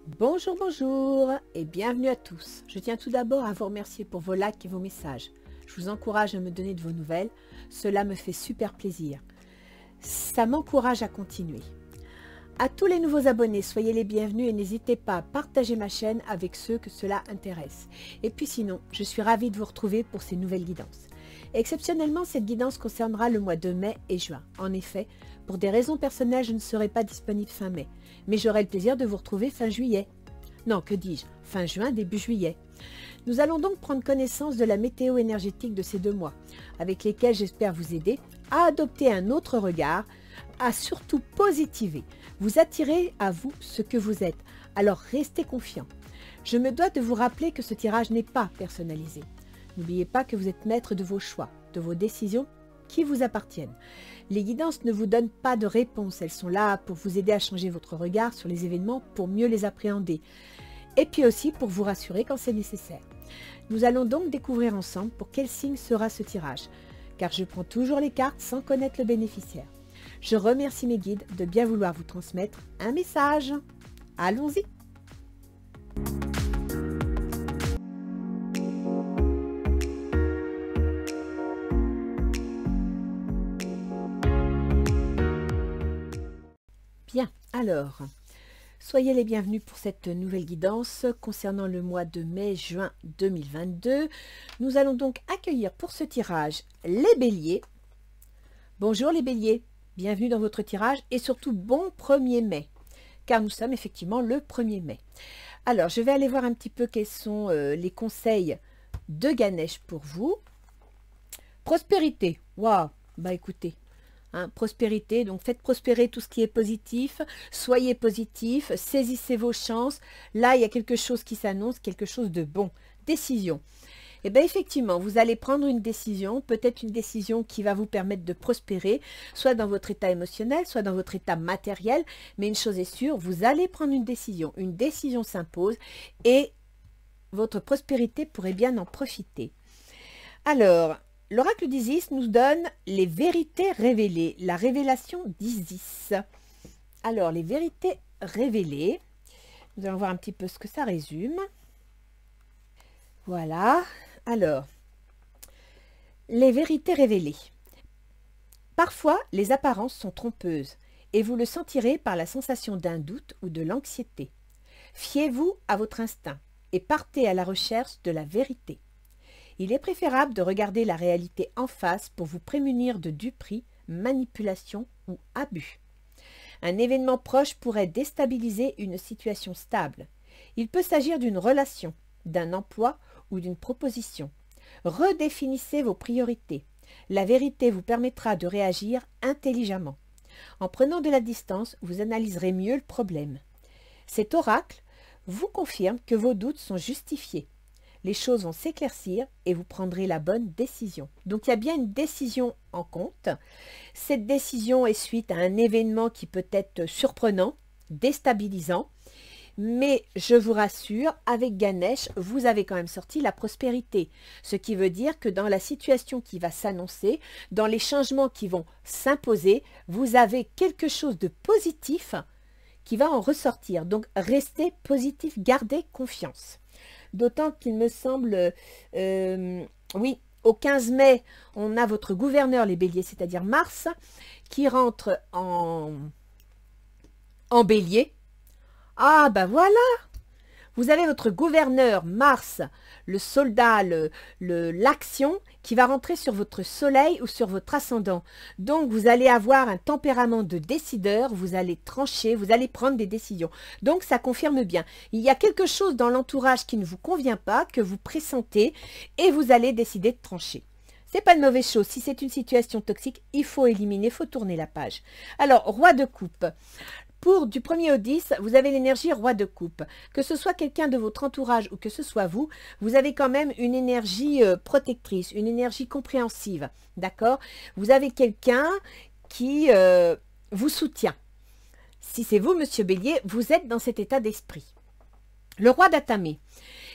Bonjour, bonjour et bienvenue à tous. Je tiens tout d'abord à vous remercier pour vos likes et vos messages. Je vous encourage à me donner de vos nouvelles. Cela me fait super plaisir. Ça m'encourage à continuer. À tous les nouveaux abonnés, soyez les bienvenus et n'hésitez pas à partager ma chaîne avec ceux que cela intéresse. Et puis sinon, je suis ravie de vous retrouver pour ces nouvelles guidances. Exceptionnellement, cette guidance concernera le mois de mai et juin. En effet, pour des raisons personnelles, je ne serai pas disponible fin mai, mais j'aurai le plaisir de vous retrouver fin juillet. Non, que dis-je, fin juin, début juillet. Nous allons donc prendre connaissance de la météo énergétique de ces 2 mois, avec lesquels j'espère vous aider à adopter un autre regard, à surtout positiver, vous attirer à vous ce que vous êtes. Alors restez confiants. Je me dois de vous rappeler que ce tirage n'est pas personnalisé. N'oubliez pas que vous êtes maître de vos choix, de vos décisions qui vous appartiennent. Les guidances ne vous donnent pas de réponse, elles sont là pour vous aider à changer votre regard sur les événements pour mieux les appréhender. Et puis aussi pour vous rassurer quand c'est nécessaire. Nous allons donc découvrir ensemble pour quel signe sera ce tirage, car je prends toujours les cartes sans connaître le bénéficiaire. Je remercie mes guides de bien vouloir vous transmettre un message. Allons-y! Bien, alors, soyez les bienvenus pour cette nouvelle guidance concernant le mois de mai-juin 2022. Nous allons donc accueillir pour ce tirage les béliers. Bonjour les béliers, bienvenue dans votre tirage et surtout bon 1er mai, car nous sommes effectivement le 1er mai. Alors, je vais aller voir un petit peu quels sont les conseils de Ganesh pour vous. Prospérité, waouh, bah écoutez. Prospérité, donc faites prospérer tout ce qui est positif, soyez positif, saisissez vos chances. Là, il y a quelque chose qui s'annonce, quelque chose de bon. Décision. Et bien effectivement, vous allez prendre une décision, peut-être une décision qui va vous permettre de prospérer, soit dans votre état émotionnel, soit dans votre état matériel. Mais une chose est sûre, vous allez prendre une décision s'impose et votre prospérité pourrait bien en profiter. Alors, l'oracle d'Isis nous donne les vérités révélées, la révélation d'Isis. Alors, les vérités révélées, nous allons voir un petit peu ce que ça résume. Voilà, alors, les vérités révélées. Parfois, les apparences sont trompeuses et vous le sentirez par la sensation d'un doute ou de l'anxiété. Fiez-vous à votre instinct et partez à la recherche de la vérité. Il est préférable de regarder la réalité en face pour vous prémunir de duperie, manipulation ou abus. Un événement proche pourrait déstabiliser une situation stable. Il peut s'agir d'une relation, d'un emploi ou d'une proposition. Redéfinissez vos priorités. La vérité vous permettra de réagir intelligemment. En prenant de la distance, vous analyserez mieux le problème. Cet oracle vous confirme que vos doutes sont justifiés. Les choses vont s'éclaircir et vous prendrez la bonne décision. Donc il y a bien une décision en compte. Cette décision est suite à un événement qui peut être surprenant, déstabilisant, mais je vous rassure, avec Ganesh, vous avez quand même sorti la prospérité. Ce qui veut dire que dans la situation qui va s'annoncer, dans les changements qui vont s'imposer, vous avez quelque chose de positif qui va en ressortir. Donc restez positif, gardez confiance. D'autant qu'il me semble, oui, au 15 mai, on a votre gouverneur, les béliers, c'est-à-dire Mars, qui rentre en bélier. Ah, ben voilà! Vous avez votre gouverneur, Mars, le soldat, l'action, qui va rentrer sur votre soleil ou sur votre ascendant. Donc, vous allez avoir un tempérament de décideur, vous allez trancher, vous allez prendre des décisions. Donc, ça confirme bien. Il y a quelque chose dans l'entourage qui ne vous convient pas, que vous pressentez, et vous allez décider de trancher. C'est pas une mauvaise chose. Si c'est une situation toxique, il faut éliminer, il faut tourner la page. Alors, roi de coupe. Pour du 1er au 10, vous avez l'énergie roi de coupe. Que ce soit quelqu'un de votre entourage ou que ce soit vous, vous avez quand même une énergie protectrice, une énergie compréhensive. D'accord? Vous avez quelqu'un qui vous soutient. Si c'est vous, monsieur Bélier, vous êtes dans cet état d'esprit. Le roi d'Atamé.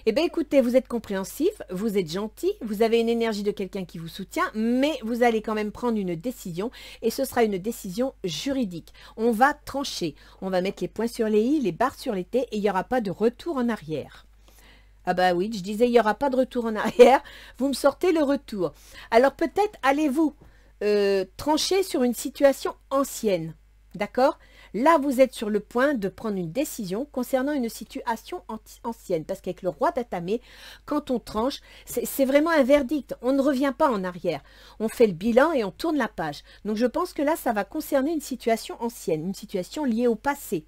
Eh bien écoutez, vous êtes compréhensif, vous êtes gentil, vous avez une énergie de quelqu'un qui vous soutient, mais vous allez quand même prendre une décision et ce sera une décision juridique. On va trancher, on va mettre les points sur les i, les barres sur les t et il n'y aura pas de retour en arrière. Ah bah oui, je disais il n'y aura pas de retour en arrière, vous me sortez le retour. Alors peut-être allez-vous trancher sur une situation ancienne, d'accord? Là, vous êtes sur le point de prendre une décision concernant une situation ancienne. Parce qu'avec le roi d'Atamé, quand on tranche, c'est vraiment un verdict. On ne revient pas en arrière. On fait le bilan et on tourne la page. Donc, je pense que là, ça va concerner une situation ancienne, une situation liée au passé.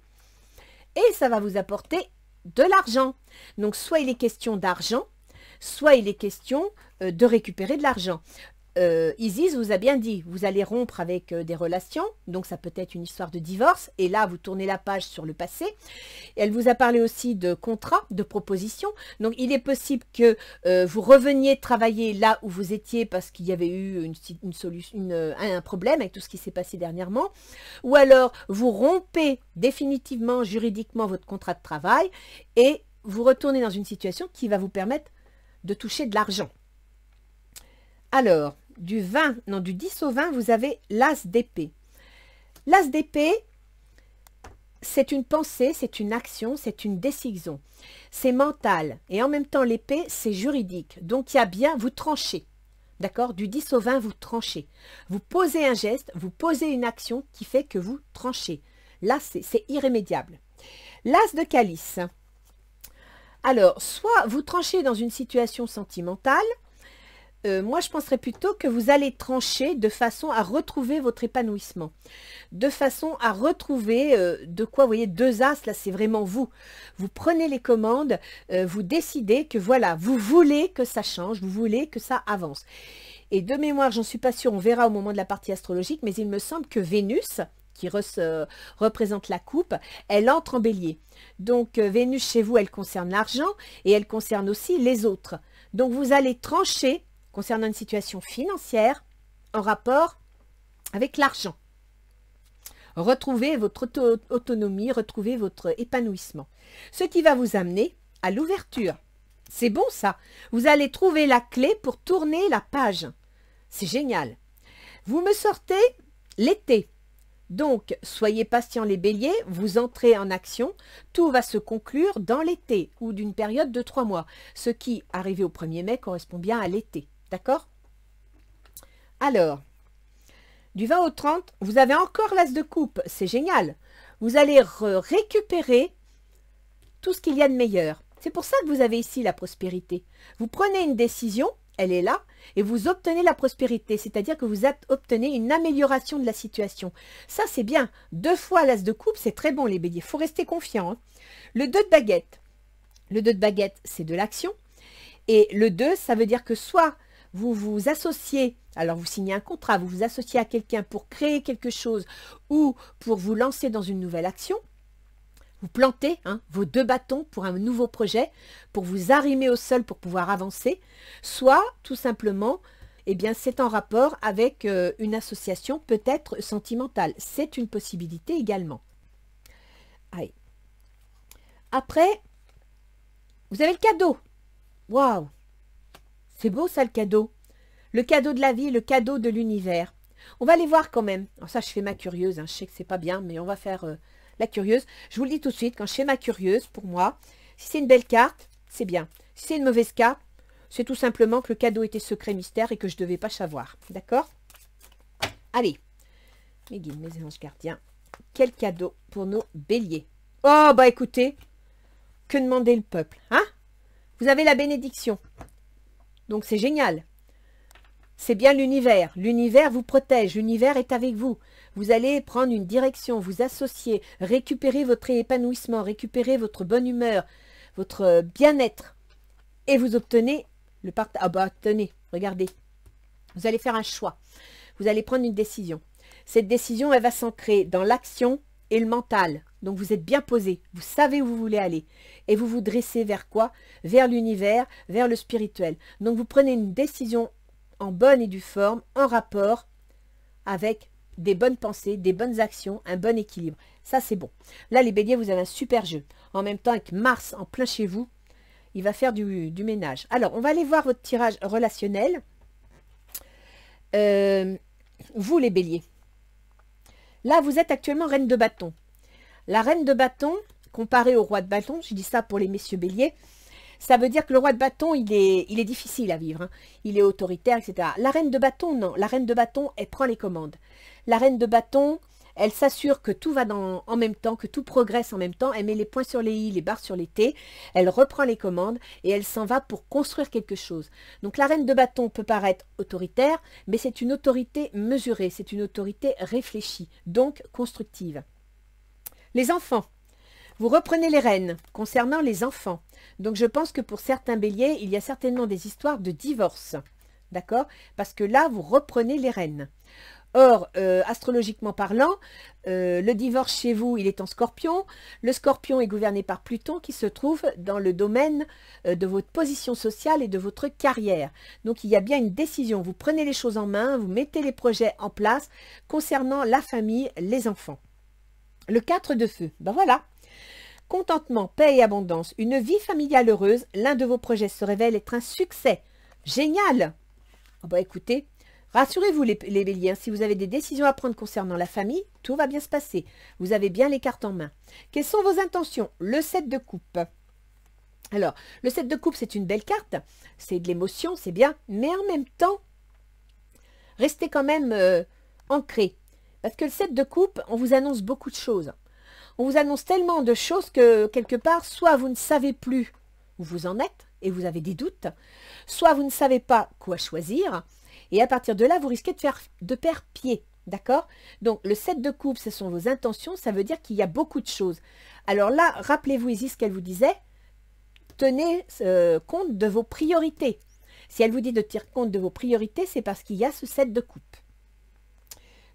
Et ça va vous apporter de l'argent. Donc, soit il est question d'argent, soit il est question de récupérer de l'argent. Isis vous a bien dit, vous allez rompre avec des relations, donc ça peut être une histoire de divorce, et là vous tournez la page sur le passé. Et elle vous a parlé aussi de contrat, de proposition, donc il est possible que vous reveniez travailler là où vous étiez parce qu'il y avait eu un problème avec tout ce qui s'est passé dernièrement, ou alors vous rompez définitivement, juridiquement votre contrat de travail, et vous retournez dans une situation qui va vous permettre de toucher de l'argent. Alors, du 10 au 20, vous avez l'as d'épée. L'as d'épée, c'est une pensée, c'est une action, c'est une décision. C'est mental. Et en même temps, l'épée, c'est juridique. Donc, il y a bien, vous tranchez. D'accord? Du 10 au 20, vous tranchez. Vous posez un geste, vous posez une action qui fait que vous tranchez. Là, c'est irrémédiable. L'as de calice. Alors, soit vous tranchez dans une situation sentimentale, moi, je penserais plutôt que vous allez trancher de façon à retrouver votre épanouissement. De façon à retrouver de quoi, vous voyez, deux as, là, c'est vraiment vous. Vous prenez les commandes, vous décidez que voilà, vous voulez que ça change, vous voulez que ça avance. Et de mémoire, j'en suis pas sûre, on verra au moment de la partie astrologique, mais il me semble que Vénus, qui représente la coupe, elle entre en bélier. Donc, Vénus, chez vous, elle concerne l'argent et elle concerne aussi les autres. Donc, vous allez trancher concernant une situation financière en rapport avec l'argent. Retrouvez votre autonomie, retrouvez votre épanouissement. Ce qui va vous amener à l'ouverture. C'est bon ça. Vous allez trouver la clé pour tourner la page. C'est génial. Vous me sortez l'été. Donc, soyez patients les béliers, vous entrez en action. Tout va se conclure dans l'été ou d'une période de 3 mois. Ce qui, arrivé au 1er mai, correspond bien à l'été. D'accord? Alors, du 20 au 30, vous avez encore l'as de coupe. C'est génial. Vous allez récupérer tout ce qu'il y a de meilleur. C'est pour ça que vous avez ici la prospérité. Vous prenez une décision, elle est là, et vous obtenez la prospérité. C'est-à-dire que vous obtenez une amélioration de la situation. Ça, c'est bien. 2 fois l'as de coupe, c'est très bon, les béliers. Il faut rester confiant. Hein. Le 2 de baguette. Le 2 de baguette, c'est de l'action. Et le 2, ça veut dire que soit vous vous associez, alors vous signez un contrat, vous vous associez à quelqu'un pour créer quelque chose ou pour vous lancer dans une nouvelle action. Vous plantez vos 2 bâtons pour un nouveau projet, pour vous arrimer au sol pour pouvoir avancer. Soit, tout simplement, eh bien, c'est en rapport avec une association peut-être sentimentale. C'est une possibilité également. Allez. Après, vous avez le cadeau. Waouh! C'est beau ça le cadeau. Le cadeau de la vie, le cadeau de l'univers. On va aller voir quand même. Alors ça, je fais ma curieuse. Je sais que c'est pas bien, mais on va faire la curieuse. Je vous le dis tout de suite, quand je fais ma curieuse, pour moi, si c'est une belle carte, c'est bien. Si c'est une mauvaise carte, c'est tout simplement que le cadeau était secret mystère et que je ne devais pas savoir. D'accord? Allez. Mes guides, mes anges gardiens. Quel cadeau pour nos béliers. Oh, bah écoutez, que demandait le peuple, hein? Vous avez la bénédiction. Donc c'est génial. C'est bien l'univers. L'univers vous protège. L'univers est avec vous. Vous allez prendre une direction, vous associer, récupérer votre épanouissement, récupérer votre bonne humeur, votre bien-être. Et vous obtenez le partage. Ah bah tenez, regardez. Vous allez faire un choix. Vous allez prendre une décision. Cette décision, elle va s'ancrer dans l'action et le mental. Donc vous êtes bien posé. Vous savez où vous voulez aller. Et vous vous dressez vers quoi? Vers l'univers, vers le spirituel. Donc vous prenez une décision en bonne et due forme, en rapport avec des bonnes pensées, des bonnes actions, un bon équilibre. Ça, c'est bon. Là, les béliers, vous avez un super jeu. En même temps, avec Mars en plein chez vous, il va faire du ménage. Alors, on va aller voir votre tirage relationnel. Vous, les béliers. Là, vous êtes actuellement reine de bâton. La reine de bâton, comparée au roi de bâton, je dis ça pour les messieurs béliers, ça veut dire que le roi de bâton, il est difficile à vivre. Hein. Il est autoritaire, etc. La reine de bâton, non. La reine de bâton, elle prend les commandes. La reine de bâton, elle s'assure que tout va en même temps, que tout progresse en même temps. Elle met les points sur les i, les barres sur les t. Elle reprend les commandes et elle s'en va pour construire quelque chose. Donc la reine de bâton peut paraître autoritaire, mais c'est une autorité mesurée, c'est une autorité réfléchie, donc constructive. Les enfants. Vous reprenez les rênes concernant les enfants. Donc, je pense que pour certains béliers, il y a certainement des histoires de divorce. D'accord? Parce que là, vous reprenez les rênes. Or, astrologiquement parlant, le divorce chez vous, il est en scorpion. Le scorpion est gouverné par Pluton qui se trouve dans le domaine de votre position sociale et de votre carrière. Donc, il y a bien une décision. Vous prenez les choses en main, vous mettez les projets en place concernant la famille, les enfants. Le 4 de feu, ben voilà. Contentement, paix et abondance, une vie familiale heureuse, l'un de vos projets se révèle être un succès. Génial! Oh bah écoutez, rassurez-vous les béliers, hein, si vous avez des décisions à prendre concernant la famille, tout va bien se passer. Vous avez bien les cartes en main. Quelles sont vos intentions? Le 7 de coupe. Alors, le 7 de coupe, c'est une belle carte, c'est de l'émotion, c'est bien, mais en même temps, restez quand même ancré. Parce que le 7 de coupe, on vous annonce beaucoup de choses. On vous annonce tellement de choses que, quelque part, soit vous ne savez plus où vous en êtes et vous avez des doutes, soit vous ne savez pas quoi choisir, et à partir de là, vous risquez de perdre pied, d'accord? Donc, le 7 de coupe, ce sont vos intentions, ça veut dire qu'il y a beaucoup de choses. Alors là, rappelez-vous ici ce qu'elle vous disait, tenez compte de vos priorités. Si elle vous dit de tenir compte de vos priorités, c'est parce qu'il y a ce 7 de coupe.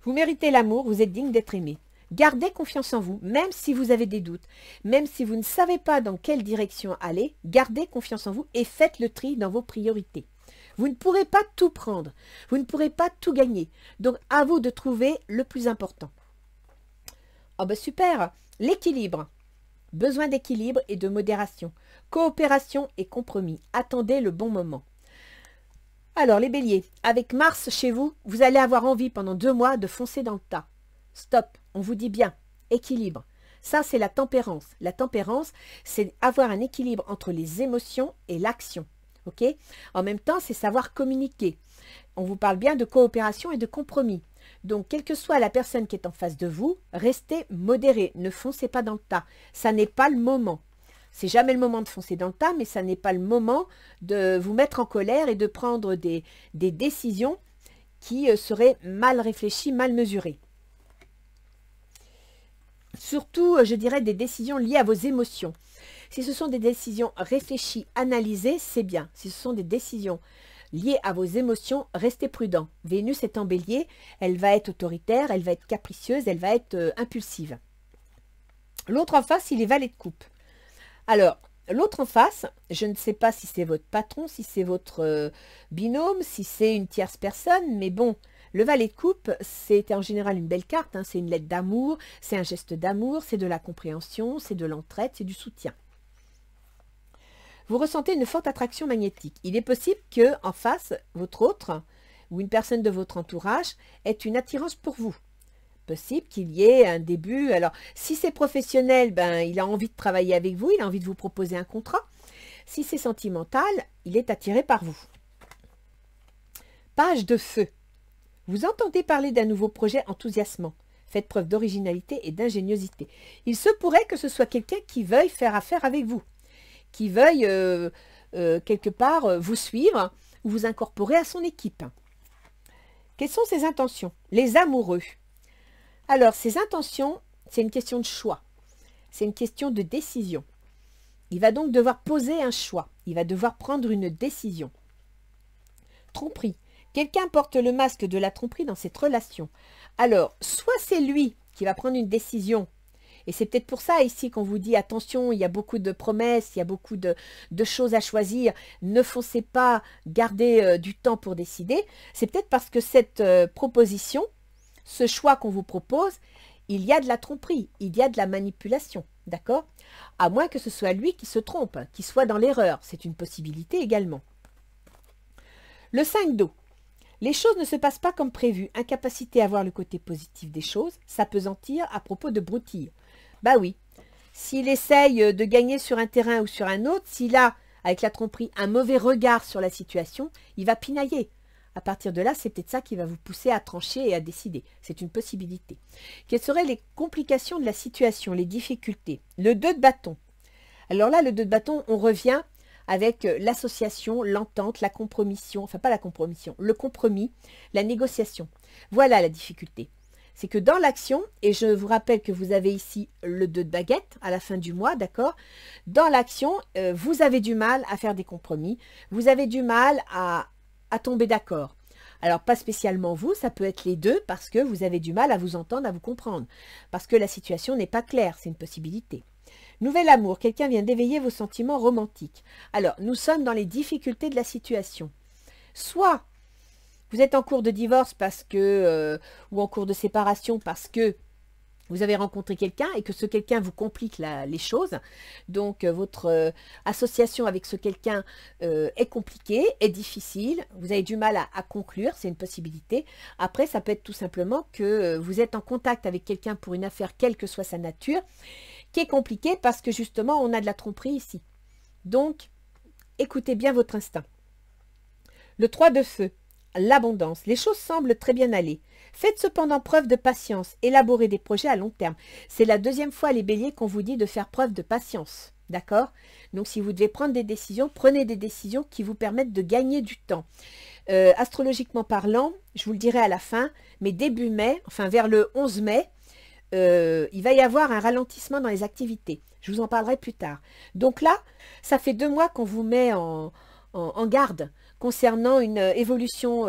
Vous méritez l'amour, vous êtes digne d'être aimé. Gardez confiance en vous, même si vous avez des doutes, même si vous ne savez pas dans quelle direction aller, gardez confiance en vous et faites le tri dans vos priorités. Vous ne pourrez pas tout prendre, vous ne pourrez pas tout gagner, donc à vous de trouver le plus important. Oh ben super, l'équilibre. Besoin d'équilibre et de modération, coopération et compromis. Attendez le bon moment. Alors les béliers, avec Mars chez vous, vous allez avoir envie pendant 2 mois de foncer dans le tas. Stop, on vous dit bien, équilibre. Ça, c'est la tempérance. La tempérance, c'est avoir un équilibre entre les émotions et l'action. Ok? En même temps, c'est savoir communiquer. On vous parle bien de coopération et de compromis. Donc, quelle que soit la personne qui est en face de vous, restez modéré. Ne foncez pas dans le tas. Ça n'est pas le moment. C'est jamais le moment de foncer dans le tas, mais ça n'est pas le moment de vous mettre en colère et de prendre des décisions qui seraient mal réfléchies, mal mesurées. Surtout, je dirais, des décisions liées à vos émotions. Si ce sont des décisions réfléchies, analysées, c'est bien. Si ce sont des décisions liées à vos émotions, restez prudent. Vénus est en bélier, elle va être autoritaire, elle va être capricieuse, elle va être impulsive. L'autre en face, il est valet de coupe. Alors, l'autre en face, je ne sais pas si c'est votre patron, si c'est votre binôme, si c'est une tierce personne, mais bon, le valet de coupe, c'est en général une belle carte, hein, c'est une lettre d'amour, c'est un geste d'amour, c'est de la compréhension, c'est de l'entraide, c'est du soutien. Vous ressentez une forte attraction magnétique. Il est possible que en face, votre autre ou une personne de votre entourage ait une attirance pour vous. Possible qu'il y ait un début. Alors, si c'est professionnel, ben, il a envie de travailler avec vous, il a envie de vous proposer un contrat. Si c'est sentimental, il est attiré par vous. Page de feu. Vous entendez parler d'un nouveau projet enthousiasmant. Faites preuve d'originalité et d'ingéniosité. Il se pourrait que ce soit quelqu'un qui veuille faire affaire avec vous, qui veuille quelque part vous suivre ou vous incorporer à son équipe. Quelles sont ses intentions? Les amoureux. Alors, ses intentions, c'est une question de choix. C'est une question de décision. Il va donc devoir poser un choix. Il va devoir prendre une décision. Tromperie. Quelqu'un porte le masque de la tromperie dans cette relation. Alors, soit c'est lui qui va prendre une décision, et c'est peut-être pour ça ici qu'on vous dit attention, il y a beaucoup de promesses, il y a beaucoup de choses à choisir, ne foncez pas, gardez du temps pour décider. C'est peut-être parce que cette proposition, ce choix qu'on vous propose, il y a de la tromperie, il y a de la manipulation, d'accord? À moins que ce soit lui qui se trompe, qui soit dans l'erreur, c'est une possibilité également. Le 5 d'eau. Les choses ne se passent pas comme prévu, incapacité à voir le côté positif des choses, s'appesantir à propos de broutilles. Bah oui, s'il essaye de gagner sur un terrain ou sur un autre, s'il a, avec la tromperie, un mauvais regard sur la situation, il va pinailler. À partir de là, c'est peut-être ça qui va vous pousser à trancher et à décider. C'est une possibilité. Quelles seraient les complications de la situation, les difficultés? Le 2 de bâton. Alors là, le 2 de bâton, on revient avec l'association, l'entente, la compromission, enfin pas la compromission, le compromis, la négociation. Voilà la difficulté. C'est que dans l'action, et je vous rappelle que vous avez ici le 2 de baguette à la fin du mois, d'accord? Dans l'action, vous avez du mal à faire des compromis, vous avez du mal à tomber d'accord. Alors, pas spécialement vous, ça peut être les deux, parce que vous avez du mal à vous entendre, à vous comprendre, parce que la situation n'est pas claire, c'est une possibilité. Nouvel amour, quelqu'un vient d'éveiller vos sentiments romantiques. Alors, nous sommes dans les difficultés de la situation. Soit vous êtes en cours de divorce parce que, ou en cours de séparation parce que vous avez rencontré quelqu'un et que ce quelqu'un vous complique les choses. Donc, votre association avec ce quelqu'un est compliquée, est difficile. Vous avez du mal à conclure, c'est une possibilité. Après, ça peut être tout simplement que vous êtes en contact avec quelqu'un pour une affaire, quelle que soit sa nature, qui est compliquée parce que justement, on a de la tromperie ici. Donc, écoutez bien votre instinct. Le 3 de feu, l'abondance. Les choses semblent très bien aller. Faites cependant preuve de patience, élaborez des projets à long terme. C'est la deuxième fois, les béliers, qu'on vous dit de faire preuve de patience. D'accord? Donc, si vous devez prendre des décisions, prenez des décisions qui vous permettent de gagner du temps. Astrologiquement parlant, je vous le dirai à la fin, mais début mai, enfin vers le 11 mai, il va y avoir un ralentissement dans les activités. Je vous en parlerai plus tard. Donc là, ça fait 2 mois qu'on vous met en garde concernant une évolution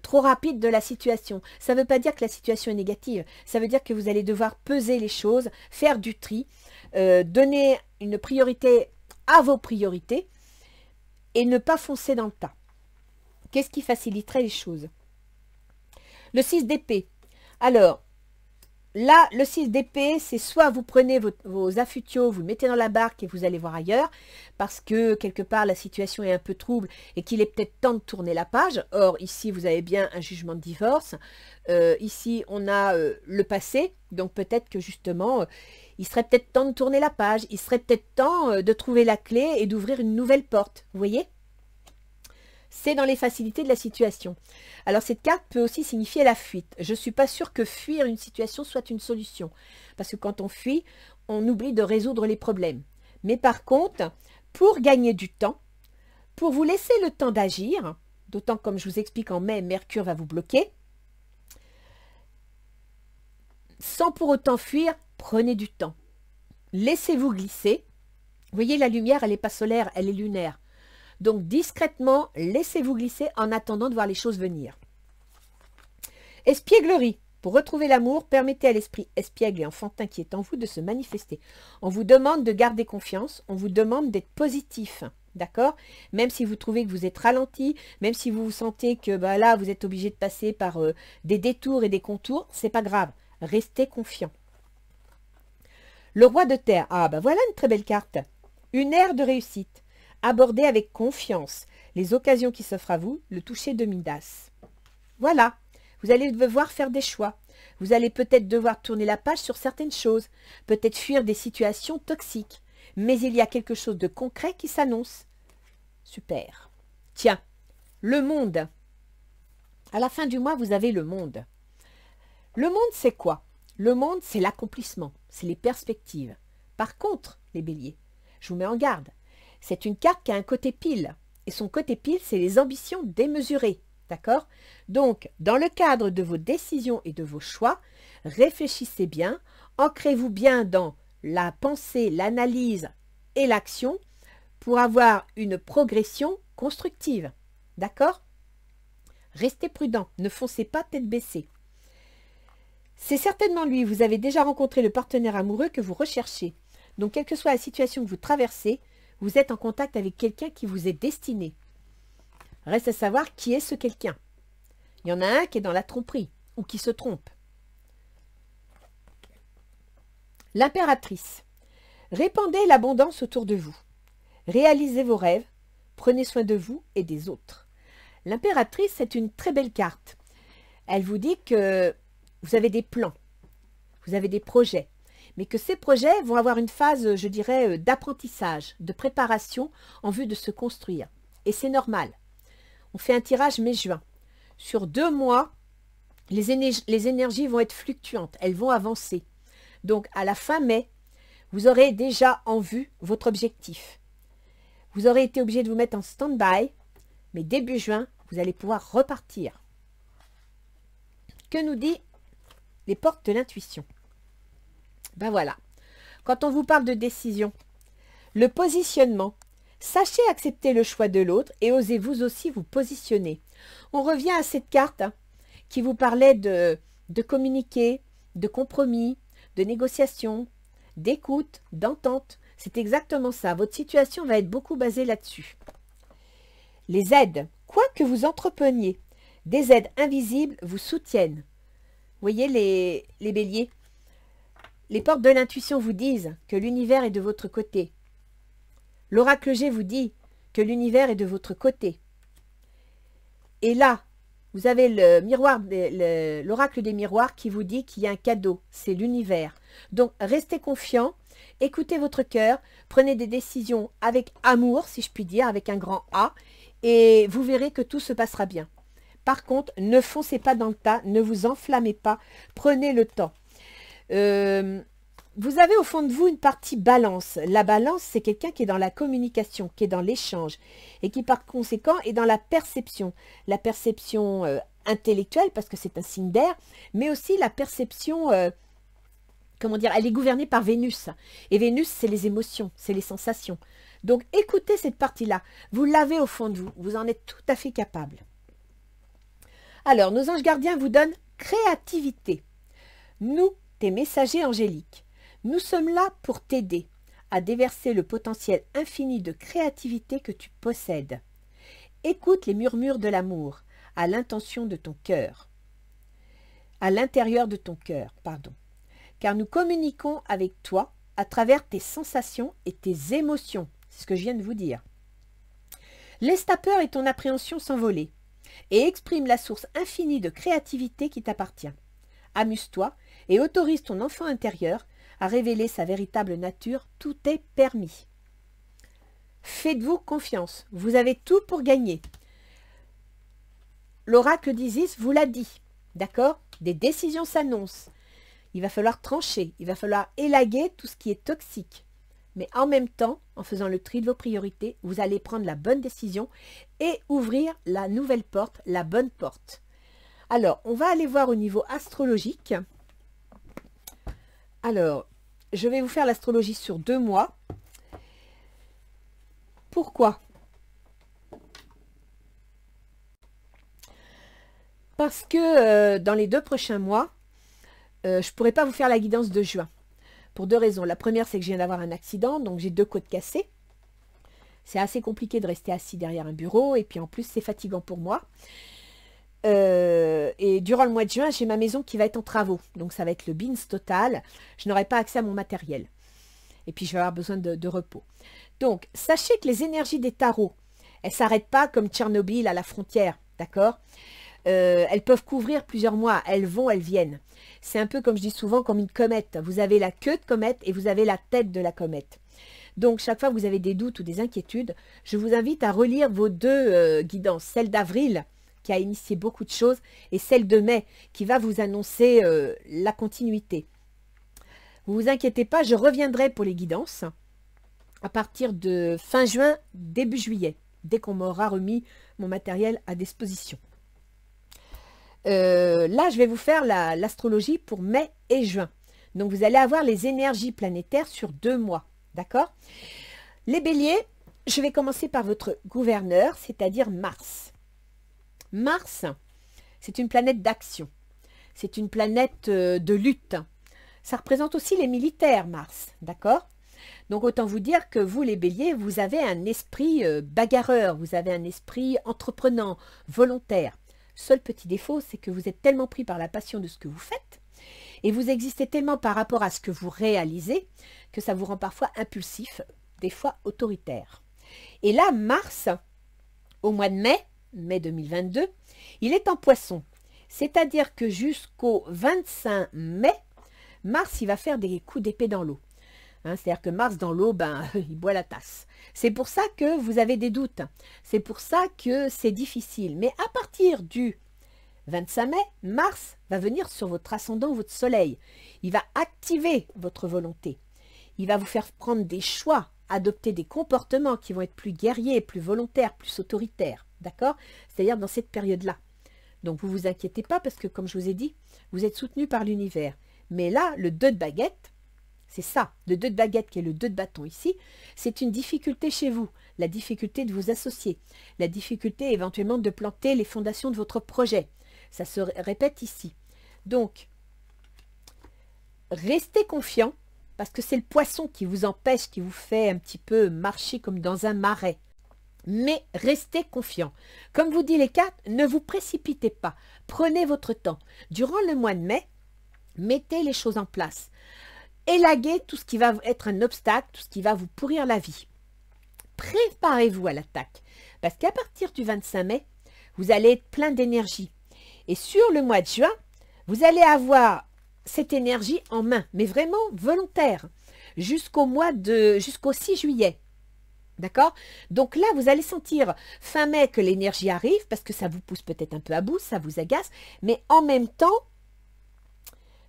trop rapide de la situation. Ça ne veut pas dire que la situation est négative. Ça veut dire que vous allez devoir peser les choses, faire du tri, donner une priorité à vos priorités et ne pas foncer dans le tas. Qu'est-ce qui faciliterait les choses? Le 6 d'épée. Alors, là, le 6 d'épée, c'est soit vous prenez vos affutiaux, vous le mettez dans la barque et vous allez voir ailleurs, parce que quelque part la situation est un peu trouble et qu'il est peut-être temps de tourner la page. Or, ici, vous avez bien un jugement de divorce. Ici, on a le passé, donc peut-être que justement, il serait peut-être temps de tourner la page. Il serait peut-être temps de trouver la clé et d'ouvrir une nouvelle porte. Vous voyez ? C'est dans les facilités de la situation. Alors, cette carte peut aussi signifier la fuite. Je ne suis pas sûre que fuir une situation soit une solution. Parce que quand on fuit, on oublie de résoudre les problèmes. Mais par contre, pour gagner du temps, pour vous laisser le temps d'agir, d'autant que, comme je vous explique en mai, Mercure va vous bloquer, sans pour autant fuir, prenez du temps. Laissez-vous glisser. Vous voyez, la lumière, elle n'est pas solaire, elle est lunaire. Donc, discrètement, laissez-vous glisser en attendant de voir les choses venir. Espièglerie. Pour retrouver l'amour, permettez à l'esprit espiègle et enfantin qui est en vous de se manifester. On vous demande de garder confiance, on vous demande d'être positif, d'accord? Même si vous trouvez que vous êtes ralenti, même si vous vous sentez que là, vous êtes obligé de passer par des détours et des contours, c'est pas grave. Restez confiant. Le roi de terre. Ah, voilà une très belle carte. Une ère de réussite. Abordez avec confiance les occasions qui s'offrent à vous, le toucher de Midas. Voilà, vous allez devoir faire des choix. Vous allez peut-être devoir tourner la page sur certaines choses, peut-être fuir des situations toxiques. Mais il y a quelque chose de concret qui s'annonce. Super. Tiens, le monde. À la fin du mois, vous avez le monde. Le monde, c'est quoi? Le monde, c'est l'accomplissement, c'est les perspectives. Par contre, les béliers, je vous mets en garde. C'est une carte qui a un côté pile. Et son côté pile, c'est les ambitions démesurées. D'accord? Donc, dans le cadre de vos décisions et de vos choix, réfléchissez bien, ancrez-vous bien dans la pensée, l'analyse et l'action pour avoir une progression constructive. D'accord? Restez prudent, ne foncez pas tête baissée. C'est certainement lui, vous avez déjà rencontré le partenaire amoureux que vous recherchez. Donc, quelle que soit la situation que vous traversez, vous êtes en contact avec quelqu'un qui vous est destiné. Reste à savoir qui est ce quelqu'un. Il y en a un qui est dans la tromperie ou qui se trompe. L'impératrice. Répandez l'abondance autour de vous. Réalisez vos rêves. Prenez soin de vous et des autres. L'impératrice, c'est une très belle carte. Elle vous dit que vous avez des plans, vous avez des projets, mais que ces projets vont avoir une phase, je dirais, d'apprentissage, de préparation en vue de se construire. Et c'est normal. On fait un tirage mai-juin. Sur 2 mois, les énergies vont être fluctuantes, elles vont avancer. Donc, à la fin mai, vous aurez déjà en vue votre objectif. Vous aurez été obligé de vous mettre en stand-by, mais début juin, vous allez pouvoir repartir. Que nous dit les portes de l'intuition? Ben voilà, quand on vous parle de décision, le positionnement, sachez accepter le choix de l'autre et osez vous aussi vous positionner. On revient à cette carte qui vous parlait de communiquer, de compromis, de négociation, d'écoute, d'entente. C'est exactement ça. Votre situation va être beaucoup basée là-dessus. Les aides, quoi que vous entrepreniez, des aides invisibles vous soutiennent. Vous voyez les béliers? Les portes de l'intuition vous disent que l'univers est de votre côté. L'oracle G vous dit que l'univers est de votre côté. Et là, vous avez le miroir, l'oracle des miroirs qui vous dit qu'il y a un cadeau, c'est l'univers. Donc, restez confiant, écoutez votre cœur, prenez des décisions avec amour, si je puis dire, avec un grand A, et vous verrez que tout se passera bien. Par contre, ne foncez pas dans le tas, ne vous enflammez pas, prenez le temps. Vous avez au fond de vous une partie balance. La balance, c'est quelqu'un qui est dans la communication, qui est dans l'échange et qui par conséquent est dans la perception. La perception intellectuelle, parce que c'est un signe d'air, mais aussi la perception, comment dire, elle est gouvernée par Vénus. Et Vénus, c'est les émotions, c'est les sensations. Donc écoutez cette partie-là. Vous l'avez au fond de vous, vous en êtes tout à fait capable. Alors, nos anges gardiens vous donnent créativité. Nous, tes messagers angéliques, nous sommes là pour t'aider à déverser le potentiel infini de créativité que tu possèdes. Écoute les murmures de l'amour à l'intention de ton cœur. À l'intérieur de ton cœur, pardon. Car nous communiquons avec toi à travers tes sensations et tes émotions. C'est ce que je viens de vous dire. Laisse ta peur et ton appréhension s'envoler et exprime la source infinie de créativité qui t'appartient. Amuse-toi et autorise ton enfant intérieur à révéler sa véritable nature. Tout est permis. Faites-vous confiance. Vous avez tout pour gagner. L'oracle d'Isis vous l'a dit. D'accord? Des décisions s'annoncent. Il va falloir trancher. Il va falloir élaguer tout ce qui est toxique. Mais en même temps, en faisant le tri de vos priorités, vous allez prendre la bonne décision et ouvrir la nouvelle porte, la bonne porte. Alors, on va aller voir au niveau astrologique. Alors, je vais vous faire l'astrologie sur 2 mois. Pourquoi? Parce que dans les 2 prochains mois, je ne pourrai pas vous faire la guidance de juin. Pour 2 raisons. La première, c'est que je viens d'avoir un accident, donc j'ai 2 côtes cassées. C'est assez compliqué de rester assis derrière un bureau, et puis en plus, c'est fatigant pour moi. Et durant le mois de juin, j'ai ma maison qui va être en travaux. Donc ça va être le beans total. Je n'aurai pas accès à mon matériel. Et puis je vais avoir besoin de repos. Donc, sachez que les énergies des tarots, elles ne s'arrêtent pas comme Tchernobyl à la frontière. D'accord? Elles peuvent couvrir plusieurs mois. Elles vont, elles viennent. C'est un peu comme je dis souvent, comme une comète. Vous avez la queue de comète et vous avez la tête de la comète. Donc, chaque fois que vous avez des doutes ou des inquiétudes, je vous invite à relire vos 2 guidances. Celle d'avril, qui a initié beaucoup de choses, et celle de mai, qui va vous annoncer la continuité. Vous ne vous inquiétez pas, je reviendrai pour les guidances à partir de fin juin, début juillet, dès qu'on m'aura remis mon matériel à disposition. Là, je vais vous faire l'astrologie pour mai et juin. Donc, vous allez avoir les énergies planétaires sur 2 mois. D'accord? Les béliers, je vais commencer par votre gouverneur, c'est-à-dire Mars. Mars, c'est une planète d'action. C'est une planète de lutte. Ça représente aussi les militaires, Mars. D'accord? Donc, autant vous dire que vous, les béliers, vous avez un esprit bagarreur. Vous avez un esprit entreprenant, volontaire. Seul petit défaut, c'est que vous êtes tellement pris par la passion de ce que vous faites Et vous existez tellement par rapport à ce que vous réalisez que ça vous rend parfois impulsif, des fois autoritaire. Et là, Mars, au mois de mai 2022, il est en Poisson. C'est-à-dire que jusqu'au 25 mai, Mars, il va faire des coups d'épée dans l'eau. Hein, c'est-à-dire que Mars dans l'eau, il boit la tasse. C'est pour ça que vous avez des doutes. C'est pour ça que c'est difficile. Mais à partir du 25 mai, Mars va venir sur votre ascendant, votre soleil. Il va activer votre volonté. Il va vous faire prendre des choix, adopter des comportements qui vont être plus guerriers, plus volontaires, plus autoritaires. D'accord? C'est-à-dire dans cette période-là. Donc vous ne vous inquiétez pas parce que, comme je vous ai dit, vous êtes soutenu par l'univers. Mais là, le 2 de baguette, c'est ça, le 2 de baguette qui est le 2 de bâton ici, c'est une difficulté chez vous, la difficulté de vous associer, la difficulté éventuellement de planter les fondations de votre projet. Ça se répète ici. Donc, restez confiant parce que c'est le poisson qui vous empêche, qui vous fait un petit peu marcher comme dans un marais. Mais restez confiant. Comme vous dit les cartes, ne vous précipitez pas. Prenez votre temps. Durant le mois de mai, mettez les choses en place. Élaguez tout ce qui va être un obstacle, tout ce qui va vous pourrir la vie. Préparez-vous à l'attaque. Parce qu'à partir du 25 mai, vous allez être plein d'énergie. Et sur le mois de juin, vous allez avoir cette énergie en main, mais vraiment volontaire, jusqu'au 6 juillet. D'accord? Donc là, vous allez sentir fin mai que l'énergie arrive, parce que ça vous pousse peut-être un peu à bout, ça vous agace, mais en même temps,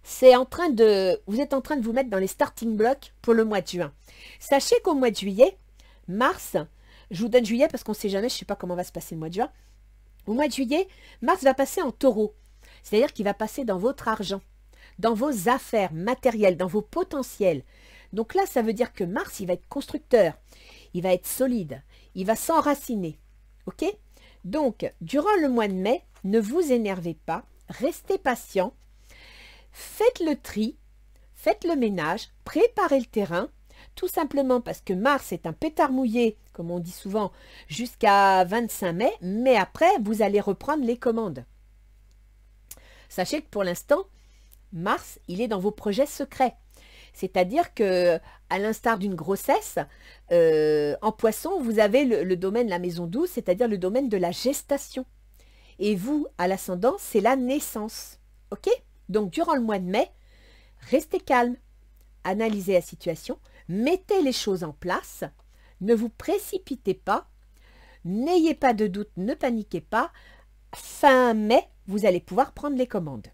vous êtes en train de vous mettre dans les starting blocks pour le mois de juin. Sachez qu'au mois de juillet, Mars, je vous donne juillet parce qu'on ne sait jamais, je ne sais pas comment va se passer le mois de juin. Au mois de juillet, Mars va passer en taureau. C'est-à-dire qu'il va passer dans votre argent, dans vos affaires matérielles, dans vos potentiels. Donc là, ça veut dire que Mars, il va être constructeur, il va être solide, il va s'enraciner. Ok? Donc, durant le mois de mai, ne vous énervez pas, restez patient, faites le tri, faites le ménage, préparez le terrain, tout simplement parce que Mars est un pétard mouillé, comme on dit souvent, jusqu'à 25 mai, mais après, vous allez reprendre les commandes. Sachez que pour l'instant, Mars, il est dans vos projets secrets. C'est-à-dire que, à l'instar d'une grossesse, en Poisson, vous avez le domaine, la maison 12, c'est-à-dire le domaine de la gestation. Et vous, à l'ascendant, c'est la naissance. Ok? Donc, durant le mois de mai, restez calme, analysez la situation, mettez les choses en place, ne vous précipitez pas, n'ayez pas de doute, ne paniquez pas. Fin mai, vous allez pouvoir prendre les commandes.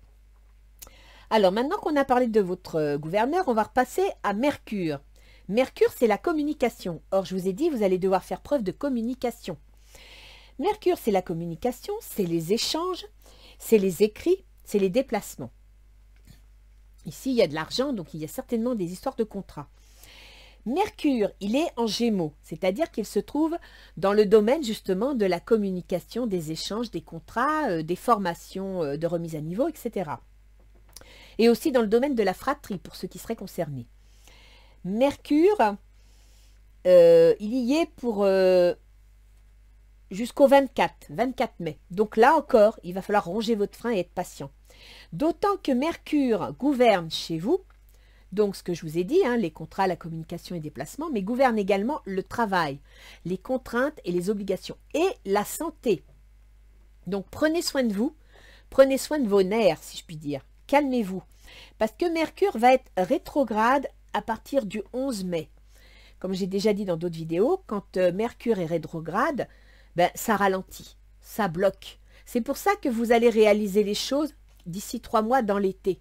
Alors, maintenant qu'on a parlé de votre gouverneur, on va repasser à Mercure. Mercure, c'est la communication. Or, je vous ai dit, vous allez devoir faire preuve de communication. Mercure, c'est la communication, c'est les échanges, c'est les écrits, c'est les déplacements. Ici, il y a de l'argent, donc il y a certainement des histoires de contrats. Mercure, il est en Gémeaux, c'est-à-dire qu'il se trouve dans le domaine justement de la communication, des échanges, des contrats, des formations de remise à niveau, etc. Et aussi dans le domaine de la fratrie, pour ceux qui seraient concernés. Mercure, il y est pour jusqu'au 24 mai. Donc là encore, il va falloir ronger votre frein et être patient. D'autant que Mercure gouverne chez vous, donc ce que je vous ai dit, hein, les contrats, la communication et les déplacements, mais gouverne également le travail, les contraintes et les obligations, et la santé. Donc prenez soin de vous, prenez soin de vos nerfs, si je puis dire. Calmez-vous, parce que Mercure va être rétrograde à partir du 11 mai. Comme j'ai déjà dit dans d'autres vidéos, quand Mercure est rétrograde, ça ralentit, ça bloque. C'est pour ça que vous allez réaliser les choses d'ici 3 mois dans l'été.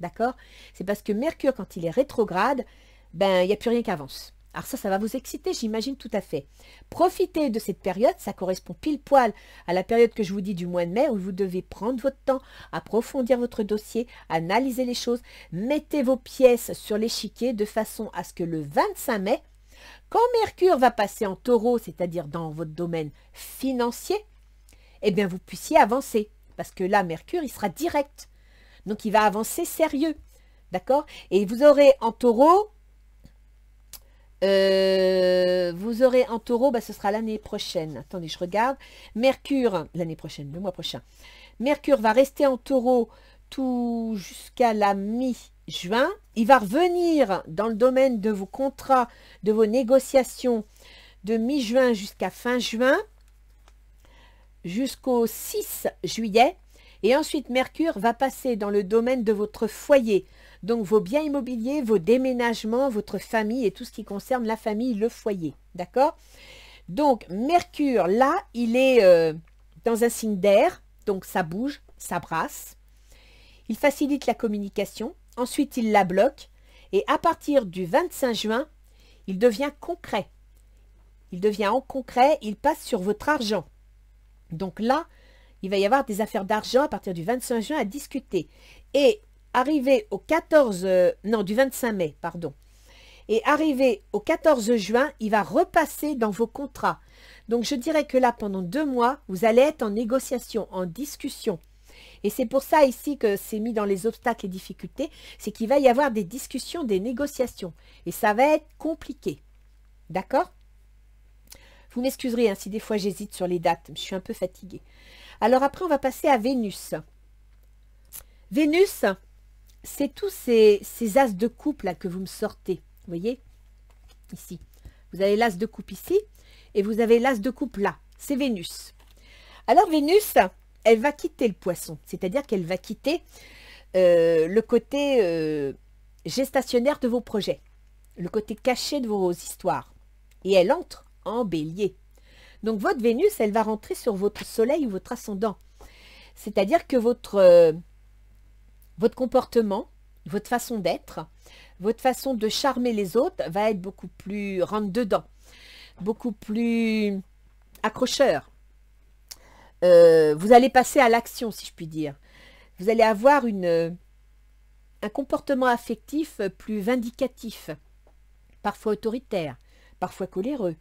D'accord? C'est parce que Mercure, quand il est rétrograde, il n'y a plus rien qui avance. Alors ça va vous exciter, j'imagine tout à fait. Profitez de cette période, ça correspond pile poil à la période que je vous dis du mois de mai, où vous devez prendre votre temps, approfondir votre dossier, analyser les choses, mettez vos pièces sur l'échiquier de façon à ce que le 25 mai, quand Mercure va passer en taureau, c'est-à-dire dans votre domaine financier, eh bien vous puissiez avancer. Parce que là, Mercure, il sera direct. Donc, il va avancer sérieux. D'accord? Et vous aurez en taureau, ce sera l'année prochaine. Attendez, je regarde. Mercure, l'année prochaine, le mois prochain. Mercure va rester en taureau tout jusqu'à la mi-juin. Il va revenir dans le domaine de vos contrats, de vos négociations de mi-juin jusqu'à fin juin, jusqu'au 6 juillet. Et ensuite, Mercure va passer dans le domaine de votre foyer. Donc, vos biens immobiliers, vos déménagements, votre famille et tout ce qui concerne la famille, le foyer. D'accord? Donc, Mercure, là, il est dans un signe d'air. Donc, ça bouge, ça brasse. Il facilite la communication. Ensuite, il la bloque. Et à partir du 25 juin, il devient concret. Il devient en concret, il passe sur votre argent. Donc là, il va y avoir des affaires d'argent à partir du 25 juin à discuter. Et arrivé au 25 mai, pardon. Et arrivé au 14 juin, il va repasser dans vos contrats. Donc je dirais que là, pendant 2 mois, vous allez être en négociation, en discussion. Et c'est pour ça ici que c'est mis dans les obstacles et difficultés, c'est qu'il va y avoir des discussions, des négociations. Et ça va être compliqué. D'accord? Vous m'excuserez hein, si des fois j'hésite sur les dates, je suis un peu fatiguée. Alors après, on va passer à Vénus. Vénus, c'est tous ces as de coupe là que vous me sortez. Vous voyez? Ici. Vous avez l'as de coupe ici et vous avez l'as de coupe là. C'est Vénus. Alors Vénus, elle va quitter le poisson. C'est-à-dire qu'elle va quitter le côté gestationnaire de vos projets. Le côté caché de vos histoires. Et elle entre en bélier. Donc votre Vénus, elle va rentrer sur votre soleil ou votre ascendant. C'est-à-dire que votre comportement, votre façon d'être, votre façon de charmer les autres va être beaucoup plus rentre-dedans, beaucoup plus accrocheur. Vous allez passer à l'action, si je puis dire. Vous allez avoir un comportement affectif plus vindicatif, parfois autoritaire, parfois coléreux,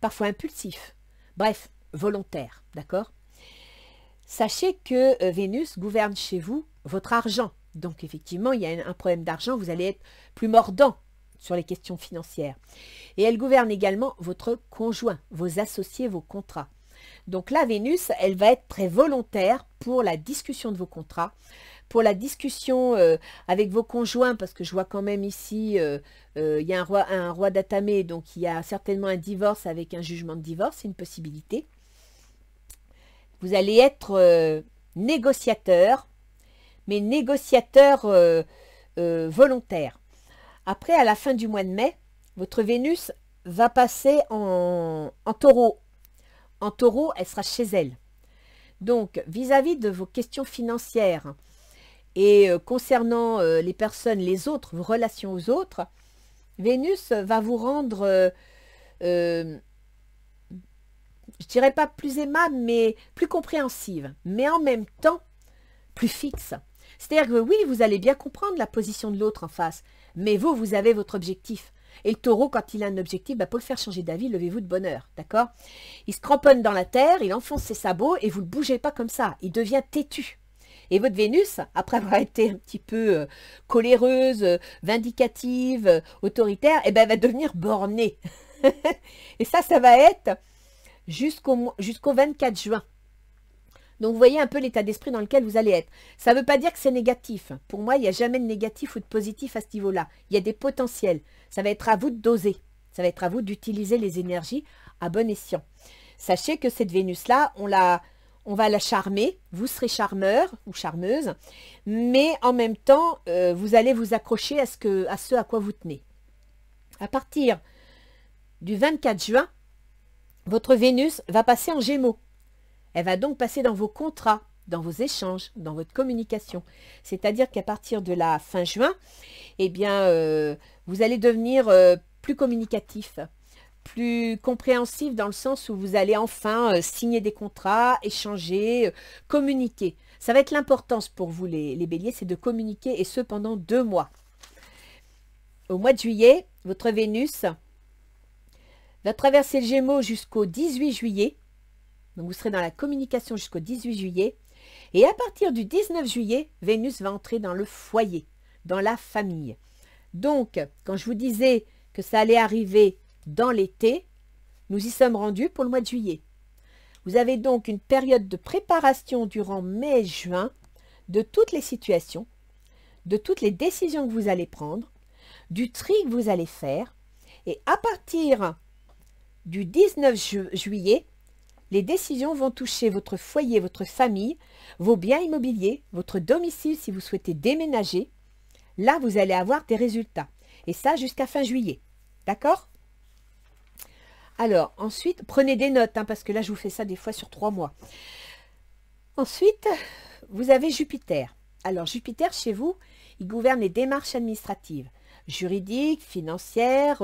parfois impulsif, bref, volontaire, d'accord? Sachez que Vénus gouverne chez vous votre argent. Donc, effectivement, il y a un problème d'argent, vous allez être plus mordant sur les questions financières. Et elle gouverne également votre conjoint, vos associés, vos contrats. Donc là, Vénus, elle va être très volontaire pour la discussion de vos contrats, pour la discussion avec vos conjoints, parce que je vois quand même ici, il y a un roi d'Atamé, donc il y a certainement un divorce avec un jugement de divorce, c'est une possibilité. Vous allez être négociateur, mais négociateur volontaire. Après, à la fin du mois de mai, votre Vénus va passer en taureau. En taureau, elle sera chez elle. Donc, vis-à-vis de vos questions financières et concernant les personnes, les autres, vos relations aux autres, Vénus va vous rendre, je dirais pas plus aimable, mais plus compréhensive, mais en même temps plus fixe. C'est-à-dire que oui, vous allez bien comprendre la position de l'autre en face, mais vous, vous avez votre objectif. Et le taureau, quand il a un objectif, pour le faire changer d'avis, levez-vous de bonne heure, d'accord? Il se cramponne dans la terre, il enfonce ses sabots et vous ne le bougez pas comme ça. Il devient têtu. Et votre Vénus, après avoir été un petit peu coléreuse, vindicative, autoritaire, elle va devenir bornée. Et ça va être jusqu'au 24 juin. Donc, vous voyez un peu l'état d'esprit dans lequel vous allez être. Ça ne veut pas dire que c'est négatif. Pour moi, il n'y a jamais de négatif ou de positif à ce niveau-là. Il y a des potentiels. Ça va être à vous de doser. Ça va être à vous d'utiliser les énergies à bon escient. Sachez que cette Vénus-là, on va la charmer. Vous serez charmeur ou charmeuse. Mais en même temps, vous allez vous accrocher à ce à quoi vous tenez. À partir du 24 juin, votre Vénus va passer en Gémeaux. Elle va donc passer dans vos contrats, dans vos échanges, dans votre communication. C'est-à-dire qu'à partir de la fin juin, eh bien, vous allez devenir plus communicatif, plus compréhensif dans le sens où vous allez enfin signer des contrats, échanger, communiquer. Ça va être l'importance pour vous, les béliers, c'est de communiquer et ce pendant 2 mois. Au mois de juillet, votre Vénus va traverser le Gémeaux jusqu'au 18 juillet. Donc, vous serez dans la communication jusqu'au 18 juillet. Et à partir du 19 juillet, Vénus va entrer dans le foyer, dans la famille. Donc, quand je vous disais que ça allait arriver dans l'été, nous y sommes rendus pour le mois de juillet. Vous avez donc une période de préparation durant mai-juin de toutes les situations, de toutes les décisions que vous allez prendre, du tri que vous allez faire. Et à partir du 19 juillet, les décisions vont toucher votre foyer, votre famille, vos biens immobiliers, votre domicile si vous souhaitez déménager. Là, vous allez avoir des résultats. Et ça jusqu'à fin juillet. D'accord? Alors, ensuite, prenez des notes, hein, parce que là, je vous fais ça des fois sur 3 mois. Ensuite, vous avez Jupiter. Alors, Jupiter, chez vous, il gouverne les démarches administratives, juridiques, financières,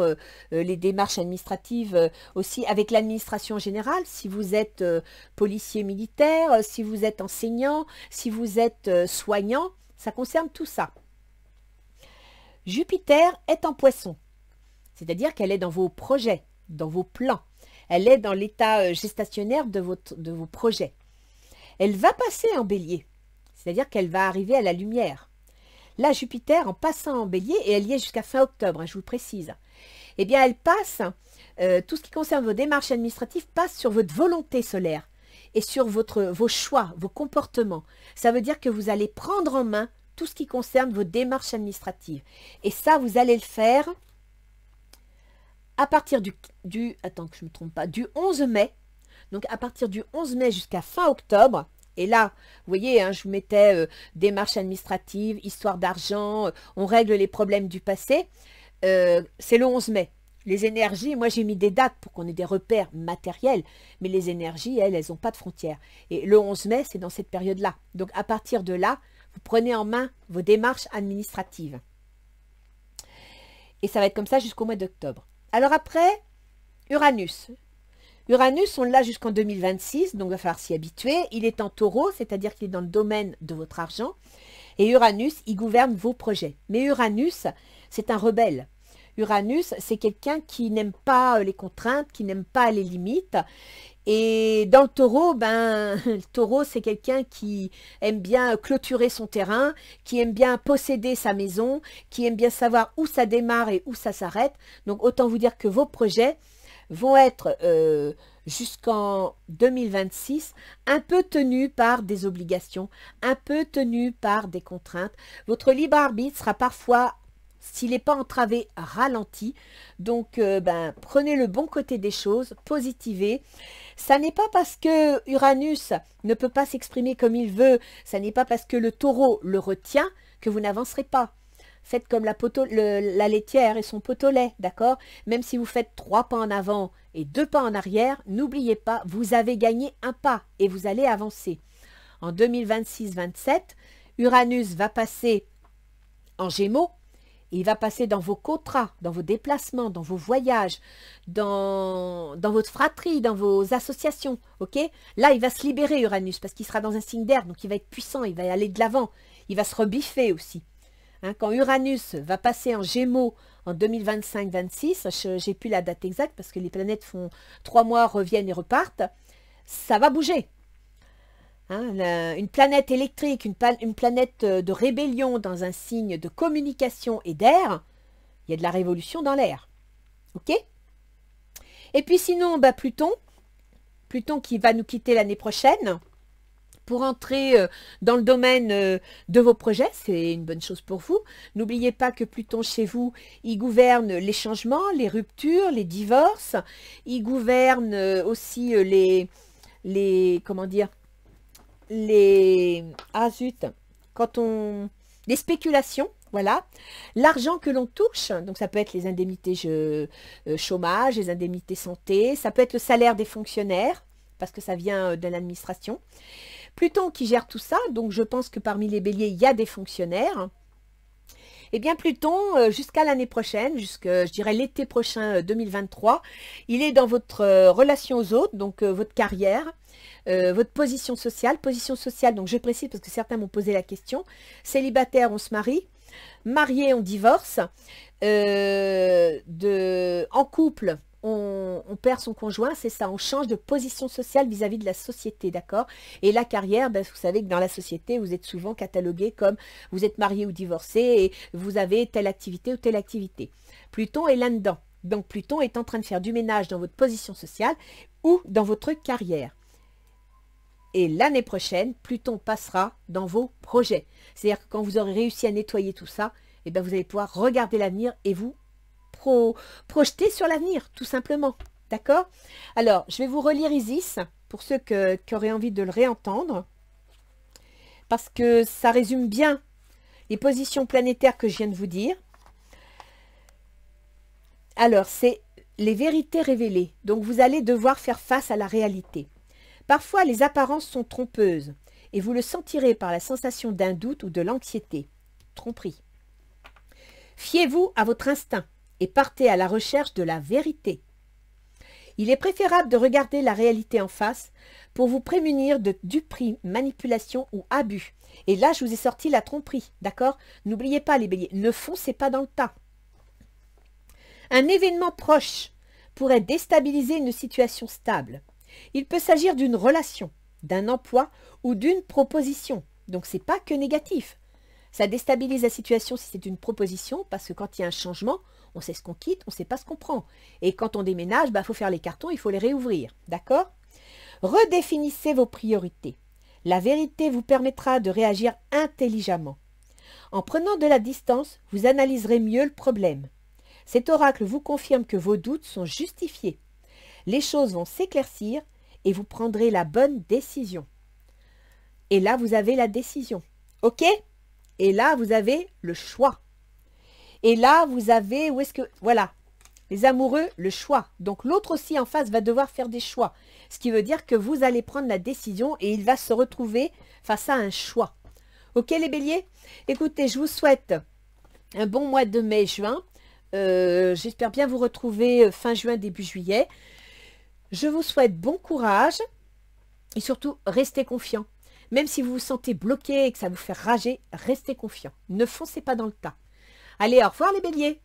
les démarches administratives aussi avec l'administration générale, si vous êtes policier militaire, si vous êtes enseignant, si vous êtes soignant, ça concerne tout ça. Jupiter est en Poisson, c'est-à-dire qu'elle est dans vos projets, dans vos plans. Elle est dans l'état gestationnaire de vos projets. Elle va passer en Bélier, c'est-à-dire qu'elle va arriver à la lumière. Là, Jupiter, en passant en Bélier, et elle y est jusqu'à fin octobre, hein, je vous le précise, eh bien, elle passe, tout ce qui concerne vos démarches administratives passe sur votre volonté solaire et sur vos choix, vos comportements. Ça veut dire que vous allez prendre en main tout ce qui concerne vos démarches administratives. Et ça, vous allez le faire à partir attends que je ne me trompe pas, du 11 mai. Donc, à partir du 11 mai jusqu'à fin octobre. Et là, vous voyez, hein, je vous mettais démarches administratives, histoire d'argent, on règle les problèmes du passé. C'est le 11 mai. Les énergies, moi j'ai mis des dates pour qu'on ait des repères matériels, mais les énergies, elles n'ont pas de frontières. Et le 11 mai, c'est dans cette période-là. Donc, à partir de là, vous prenez en main vos démarches administratives. Et ça va être comme ça jusqu'au mois d'octobre. Alors après, Uranus. Uranus, on l'a jusqu'en 2026, donc il va falloir s'y habituer. Il est en taureau, c'est-à-dire qu'il est dans le domaine de votre argent. Et Uranus, il gouverne vos projets. Mais Uranus, c'est un rebelle. Uranus, c'est quelqu'un qui n'aime pas les contraintes, qui n'aime pas les limites. Et dans le taureau, le taureau, c'est quelqu'un qui aime bien clôturer son terrain, qui aime bien posséder sa maison, qui aime bien savoir où ça démarre et où ça s'arrête. Donc, autant vous dire que vos projets vont être jusqu'en 2026 un peu tenus par des obligations, un peu tenus par des contraintes. Votre libre arbitre sera parfois, s'il n'est pas entravé, ralenti. Donc, prenez le bon côté des choses, positivez. Ça n'est pas parce que Uranus ne peut pas s'exprimer comme il veut, ça n'est pas parce que le taureau le retient que vous n'avancerez pas. Faites comme la laitière et son pot au lait, d'accord? Même si vous faites 3 pas en avant et 2 pas en arrière, n'oubliez pas, vous avez gagné un pas et vous allez avancer. En 2026-27, Uranus va passer en Gémeaux. Il va passer dans vos contrats, dans vos déplacements, dans vos voyages, dans votre fratrie, dans vos associations, ok? Là, il va se libérer, Uranus, parce qu'il sera dans un signe d'air, donc il va être puissant, il va aller de l'avant. Il va se rebiffer aussi. Hein, quand Uranus va passer en Gémeaux en 2025-26, j'ai plus la date exacte, parce que les planètes font 3 mois, reviennent et repartent, ça va bouger. Hein, une planète électrique, une planète de rébellion dans un signe de communication et d'air, il y a de la révolution dans l'air. Ok? Et puis sinon, Pluton qui va nous quitter l'année prochaine pour entrer dans le domaine de vos projets, c'est une bonne chose pour vous. N'oubliez pas que Pluton chez vous, il gouverne les changements, les ruptures, les divorces, il gouverne aussi comment dire, les spéculations, voilà, l'argent que l'on touche, donc ça peut être les indemnités chômage, les indemnités santé, ça peut être le salaire des fonctionnaires, parce que ça vient de l'administration. Pluton qui gère tout ça, donc je pense que parmi les béliers, il y a des fonctionnaires. Eh bien Pluton, jusqu'à l'année prochaine, je dirais l'été prochain 2023, il est dans votre relation aux autres, donc votre carrière, votre position sociale. Position sociale, donc je précise parce que certains m'ont posé la question. Célibataire, on se marie. Marié, on divorce. En couple, on perd son conjoint, c'est ça, on change de position sociale vis-à-vis de la société, d'accord? Et la carrière, vous savez que dans la société, vous êtes souvent catalogué comme vous êtes marié ou divorcé et vous avez telle activité ou telle activité. Pluton est là-dedans. Donc Pluton est en train de faire du ménage dans votre position sociale ou dans votre carrière. Et l'année prochaine, Pluton passera dans vos projets. C'est-à-dire que quand vous aurez réussi à nettoyer tout ça, eh bien vous allez pouvoir regarder l'avenir et vous projeter sur l'avenir, tout simplement. D'accord? Alors, je vais vous relire Isis, pour ceux qui auraient envie de le réentendre, parce que ça résume bien les positions planétaires que je viens de vous dire. Alors, c'est les vérités révélées. Donc, vous allez devoir faire face à la réalité. Parfois, les apparences sont trompeuses et vous le sentirez par la sensation d'un doute ou de l'anxiété. Tromperie. Fiez-vous à votre instinct et partez à la recherche de la vérité. Il est préférable de regarder la réalité en face pour vous prémunir de duperie, manipulation ou abus. Et là, je vous ai sorti la tromperie, d'accord? N'oubliez pas les béliers, ne foncez pas dans le tas. Un événement proche pourrait déstabiliser une situation stable. Il peut s'agir d'une relation, d'un emploi ou d'une proposition. Donc, ce n'est pas que négatif. Ça déstabilise la situation si c'est une proposition, parce que quand il y a un changement, on sait ce qu'on quitte, on ne sait pas ce qu'on prend. Et quand on déménage, il faut faire les cartons, il faut les réouvrir. D'accord? Redéfinissez vos priorités. La vérité vous permettra de réagir intelligemment. En prenant de la distance, vous analyserez mieux le problème. Cet oracle vous confirme que vos doutes sont justifiés. Les choses vont s'éclaircir et vous prendrez la bonne décision. Et là, vous avez la décision. OK? Et là, vous avez le choix. Et là, vous avez, où est-ce que, voilà, les amoureux, le choix. Donc, l'autre aussi en face va devoir faire des choix. Ce qui veut dire que vous allez prendre la décision et il va se retrouver face à un choix. OK, les béliers? Écoutez, je vous souhaite un bon mois de mai-juin. J'espère bien vous retrouver fin juin, début juillet. Je vous souhaite bon courage et surtout, restez confiants. Même si vous vous sentez bloqué et que ça vous fait rager, restez confiant. Ne foncez pas dans le tas. Allez, au revoir les béliers.